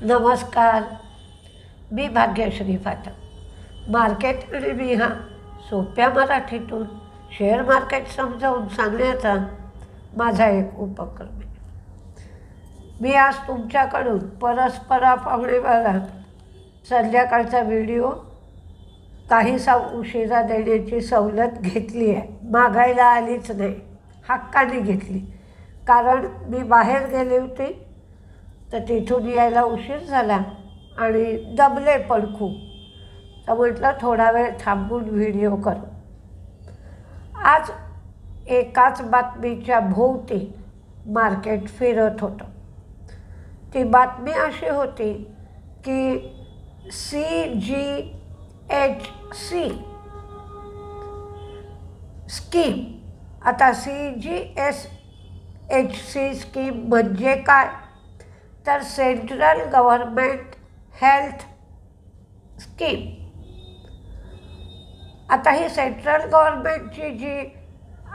नमस्कार, मी भाग्यश्री फाटक. मार्केट आणि मी हा सोप्या मराठीतून शेअर मार्केट समजावून सांगण्याचा माझा एक उपक्रम आहे. मी आज तुमच्याकडून परस्परापाहणीवाला संध्याकाळचा व्हिडिओ काहीसा उशिरा देण्याची सवलत घेतली आहे. मागायला आलीच नाही, हक्काने घेतली. कारण मी बाहेर गेली होती तर तिथून यायला उशीर झाला आणि दमले पण खूप. तर म्हटलं थोडा वेळ थांबून व्हिडिओ करू. आज एकाच बातमीच्या भोवती मार्केट फिरत होतं. ती बातमी अशी होती की CGHC स्कीम. आता CGHC स्कीम म्हणजे काय, तर सेंट्रल गव्हर्नमेंट हेल्थ स्कीम. आता ही सेंट्रल गव्हर्नमेंटची जी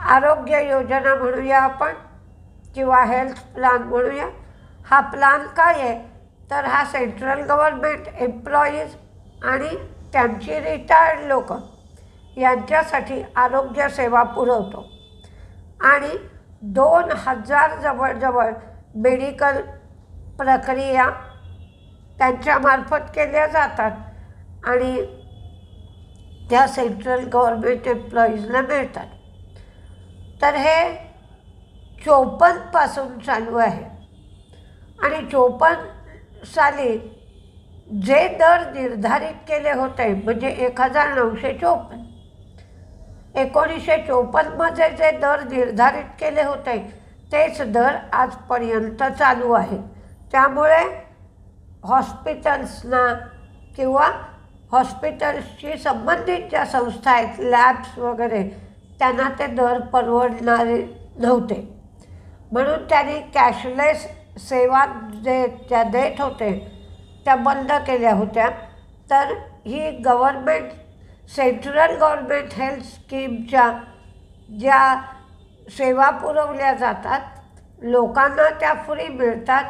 आरोग्य योजना म्हणूया आपण किंवा हेल्थ प्लॅन म्हणूया, हा प्लॅन काय आहे तर हा सेंट्रल गव्हर्नमेंट एम्प्लॉईज आणि त्यांची रिटायर्ड लोक यांच्यासाठी आरोग्य सेवा पुरवतो. आणि 2000 जवळजवळ मेडिकल प्रक्रिया त्यांच्यामार्फत केल्या जातात आणि त्या सेंट्रल गव्हर्नमेंट एम्प्लॉईजला मिळतात. तर हे 54पासून चालू आहे आणि 54 साली जे दर निर्धारित केले होते म्हणजे 1954, 1954मध्ये जे दर निर्धारित केले होते तेच दर आजपर्यंत चालू आहेत. त्यामुळे हॉस्पिटल्सना किंवा हॉस्पिटल्सशी संबंधित ज्या संस्था आहेत, लॅब्स वगैरे, त्यांना ते दर परवडणारे नव्हते. म्हणून त्यांनी कॅशलेस सेवा त्या देत होते त्या बंद केल्या होत्या. तर ही गव्हर्नमेंट सेंट्रल गव्हर्नमेंट हेल्थ स्कीमच्या ज्या सेवा पुरवल्या जातात, लोकांना त्या फ्री मिळतात,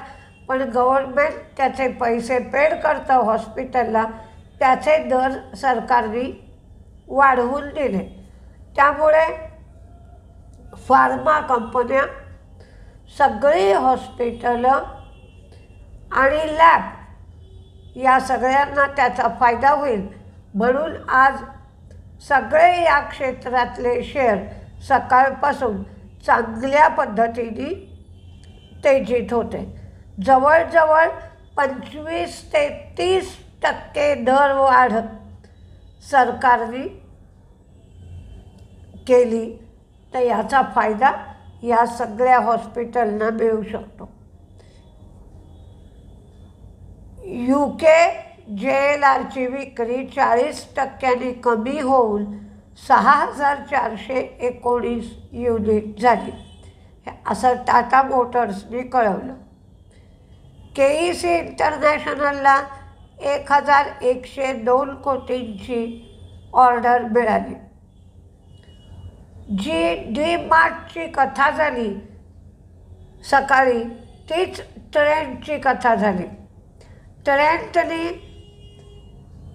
पण गव्हर्नमेंट त्याचे पैसे पेड करतं हॉस्पिटलला. त्याचे दर सरकारने वाढवून दिले. त्यामुळे फार्मा कंपन्या, सगळी हॉस्पिटलं आणि लॅब या सगळ्यांना त्याचा फायदा होईल म्हणून आज सगळे या क्षेत्रातले शेअर सकाळपासून चांगल्या पद्धतीने तेजीत होते. जवळजवळ 25 ते 30% दर वाढ सरकारने केली. तर याचा फायदा या सगळ्या हॉस्पिटलना मिळू शकतो. UK JLRची विक्री 40% कमी होऊन 6419 युनिट झाली, असं टाटा मोटर्सने कळवलं. KEC इंटरनॅशनलला 1102 कोटींची ऑर्डर मिळाली. जी DMartची कथा झाली सकाळी, तीच ट्रेंटची कथा झाली. ट्रेंटने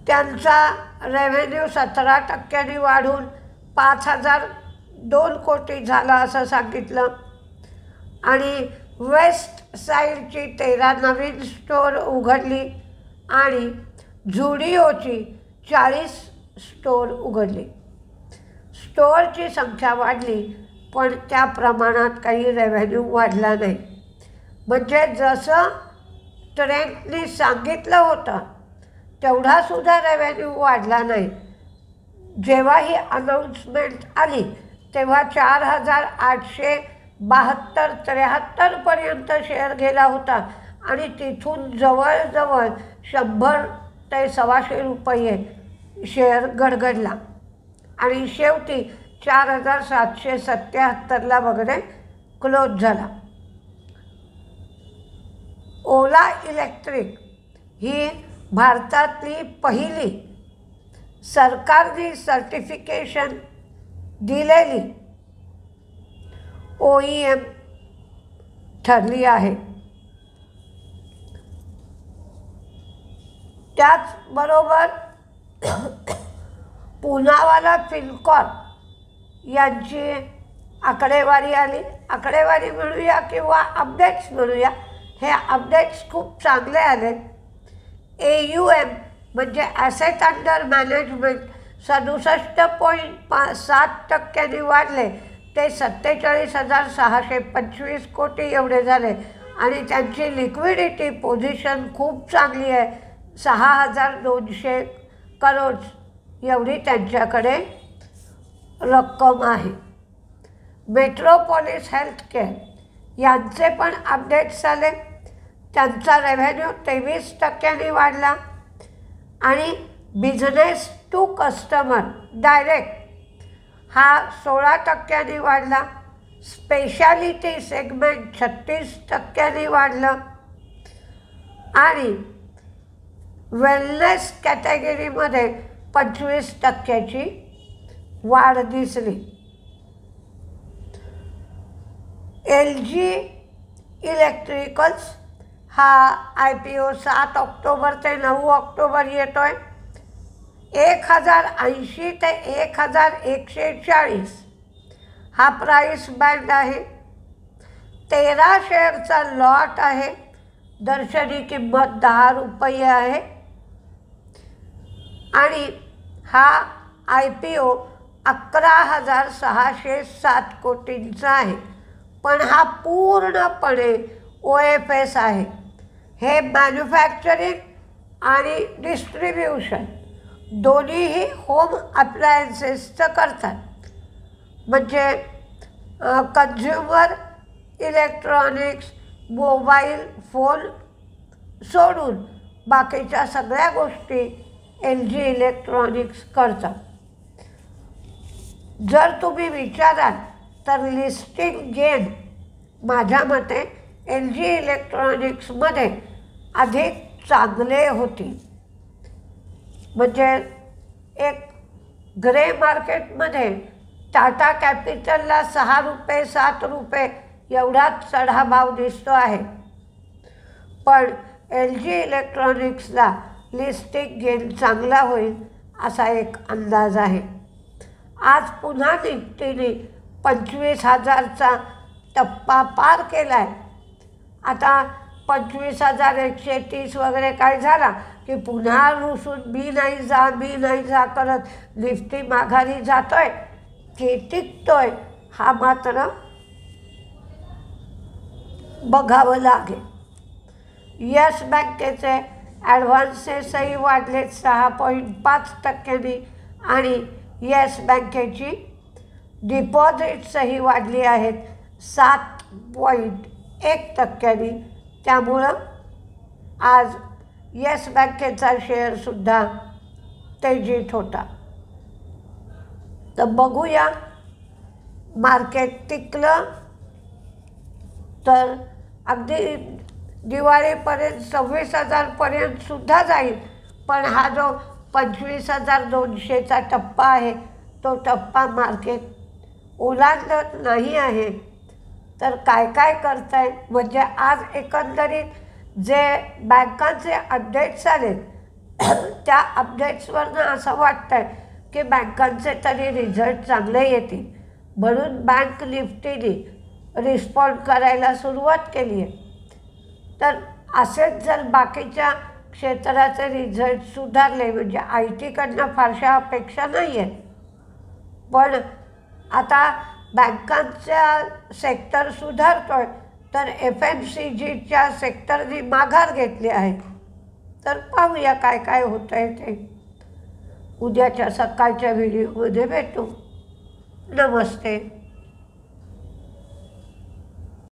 त्यांचा रेव्हेन्यू 17% वाढून 5002 कोटी झाला असं सांगितलं. आणि वेस्ट साईडची 13 नवीन स्टोअर उघडली आणि झुडिओची 40 स्टोअर उघडली. स्टोअरची संख्या वाढली पण त्या प्रमाणात काही रेव्हेन्यू वाढला नाही. म्हणजे जसं ट्रेंटने सांगितलं होतं तेवढासुद्धा रेव्हेन्यू वाढला नाही. जेव्हा ही अनाऊन्समेंट आली तेव्हा 4872-73 पर्यंत शेअर गेला होता आणि तिथून जवळजवळ 100 ते 125 रुपये शेअर गडगडला आणि शेवटी 4777ला वगैरे क्लोज झाला. ओला इलेक्ट्रिक ही भारतातली पहिली सरकारने सर्टिफिकेशन दिलेली OEM ठरली आहे. त्याचबरोबर पुनावाला फिनकॉर्प यांची आकडेवारी आली. आकडेवारी म्हणूया किंवा अपडेट्स म्हणूया, हे अपडेट्स खूप चांगले आले. AUM म्हणजे ॲसेट अंडर मॅनेजमेंट 67.7% वाढले, ते 47,625 कोटी एवढे झाले. आणि त्यांची लिक्विडिटी पोझिशन खूप चांगली आहे, 6,200 करोड एवढी त्यांच्याकडे रक्कम आहे. मेट्रोपॉलिस हेल्थकेअर यांचे पण अपडेट्स आले. त्यांचा रेव्हेन्यू 23% वाढला आणि बिझनेस टू कस्टमर डायरेक्ट हा 16% वाढला. स्पेशालिटी सेगमेंट 36% वाढलं आणि वेलनेस कॅटेगरीमध्ये 25% वाढ दिसली. LG इलेक्ट्रिकल्स हा IPO 7 ऑक्टोबर ते 9 ऑक्टोबर येतो आहे. 1,080 ते 1,140 हा प्राईस बँड आहे. 13 शेअरचा लॉट आहे. दर्शनी किंमत ₹10 आहे आणि हा IPO 11,607 कोटींचा आहे. पण हा पूर्णपणे OFS आहे. हे मॅन्युफॅक्चरिंग आणि डिस्ट्रीब्युशन दोन्हीही होम अप्लायन्सेसचं करतात. म्हणजे कन्झ्युमर इलेक्ट्रॉनिक्स, मोबाईल फोन सोडून बाकीच्या सगळ्या गोष्टी LG इलेक्ट्रॉनिक्स करतात. जर तुम्ही विचाराल तर लिस्टिंग गेन माझ्या मते LG इलेक्ट्रॉनिक्समध्ये अधिक चांगले होते. म्हणजे एक ग्रे मार्केटमध्ये टाटा कॅपिटलला ₹6 ₹7 एवढाच चढाभाव दिसतो आहे, पण LG इलेक्ट्रॉनिक्सला लिस्टिंग गेन चांगला होईल असा एक अंदाज आहे. आज पुन्हा निफ्टीने 25,000चा टप्पा पार केला आहे. आता 25,130 वगैरे काय झाला की पुन्हा रुसून मी नाही जा करत निफ्टी माघारी जातोय की टिकतोय हा मात्र बघावं लागेल. येस बँकेचे ॲडव्हान्सेसही वाढले 6.5% आणि येस बँकेची डिपॉझिट्सही वाढली आहेत 7.1%. त्यामुळं आज येस बँकेचा शेअरसुद्धा तेजीत होता. तर बघूया, मार्केट टिकलं तर अगदी दिवाळीपर्यंत 26,000पर्यंतसुद्धा जाईल. पण हा जो 25,200चा टप्पा आहे तो टप्पा मार्केट ओलांडत नाही आहे. तर काय काय करताय, म्हणजे आज एकंदरीत जे बँकांचे अपडेट्स आले त्या अपडेट्सवरनं असं वाटतं आहे की बँकांचे तरी रिझल्ट चांगले येतील, म्हणून बँक निफ्टीने रिस्पॉन्ड करायला सुरुवात केली आहे. तर असेच जर बाकीच्या क्षेत्राचे रिझल्ट सुधारले, म्हणजे IT कडनं फारशा अपेक्षा नाही आहेत, पण आता बँकांचा सेक्टर सुधारतोय तर FMCGच्या सेक्टरने माघार घेतली आहे. तर पाहूया काय काय होतं आहे ते. उद्याच्या सकाळच्या व्हिडिओमध्ये भेटू. नमस्ते.